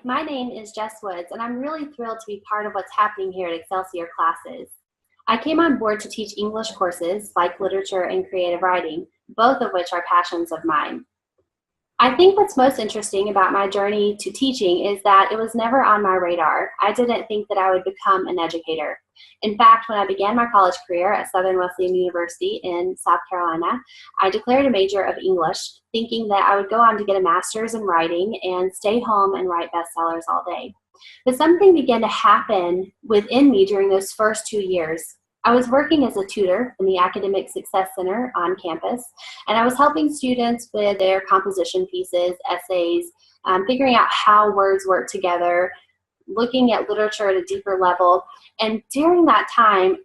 My name is Jess Woods, and I'm really thrilled to be part of what's happening here at Excelsior classes. I came on board to teach English courses like literature and creative writing, both of which are passions of mine. I think what's most interesting about my journey to teaching is that it was never on my radar. I didn't think that I would become an educator. In fact, when I began my college career at Southern Wesleyan University in South Carolina, I declared a major of English, thinking that I would go on to get a master's in writing and stay home and write bestsellers all day. But something began to happen within me during those first 2 years. I was working as a tutor in the Academic Success Center on campus, and I was helping students with their composition pieces, essays, figuring out how words work together, looking at literature at a deeper level. And during that time,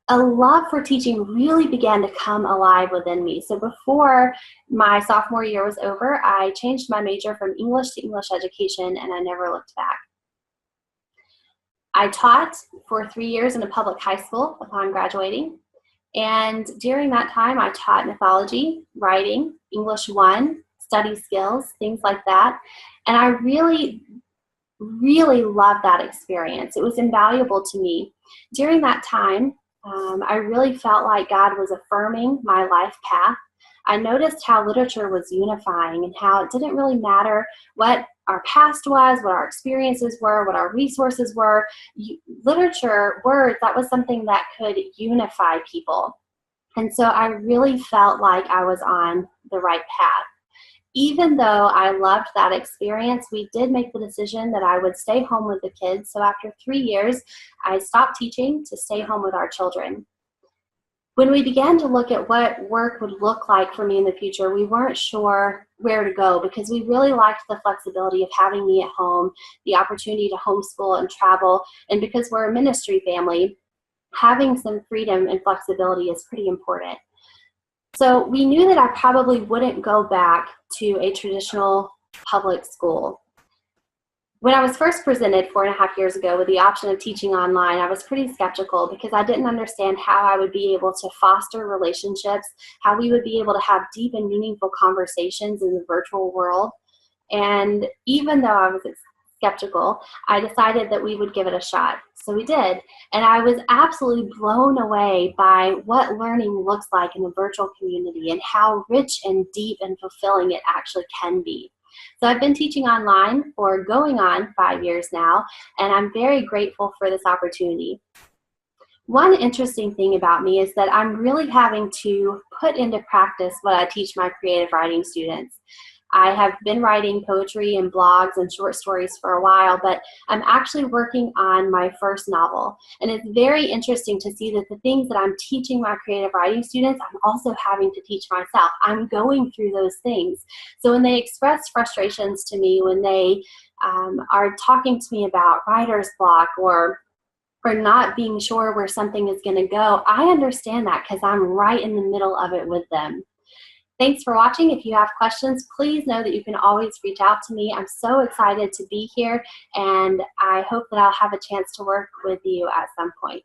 a love for teaching really began to come alive within me. So before my sophomore year was over, I changed my major from English to English education, and I never looked back. I taught for 3 years in a public high school upon graduating, and during that time I taught mythology, writing, English 1, study skills, things like that, and I really loved that experience. It was invaluable to me. During that time, I really felt like God was affirming my life path. I noticed how literature was unifying and how it didn't really matter what our past was, what our experiences were, what our resources were. Literature, words, that was something that could unify people. And so I really felt like I was on the right path. Even though I loved that experience, we did make the decision that I would stay home with the kids. So after 3 years, I stopped teaching to stay home with our children. When we began to look at what work would look like for me in the future, we weren't sure where to go because we really liked the flexibility of having me at home, the opportunity to homeschool and travel, and because we're a ministry family, having some freedom and flexibility is pretty important. So we knew that I probably wouldn't go back to a traditional public school. When I was first presented 4.5 years ago with the option of teaching online, I was pretty skeptical because I didn't understand how I would be able to foster relationships, how we would be able to have deep and meaningful conversations in the virtual world. And even though I was skeptical, I decided that we would give it a shot. So we did. And I was absolutely blown away by what learning looks like in the virtual community and how rich and deep and fulfilling it actually can be. So I've been teaching online for going on 5 years now, and I'm very grateful for this opportunity. One interesting thing about me is that I'm really having to put into practice what I teach my creative writing students. I have been writing poetry and blogs and short stories for a while, but I'm actually working on my first novel. And it's very interesting to see that the things that I'm teaching my creative writing students, I'm also having to teach myself. I'm going through those things. So when they express frustrations to me, when they are talking to me about writer's block or not being sure where something is going to go, I understand that because I'm right in the middle of it with them. Thanks for watching. If you have questions, please know that you can always reach out to me. I'm so excited to be here, and I hope that I'll have a chance to work with you at some point.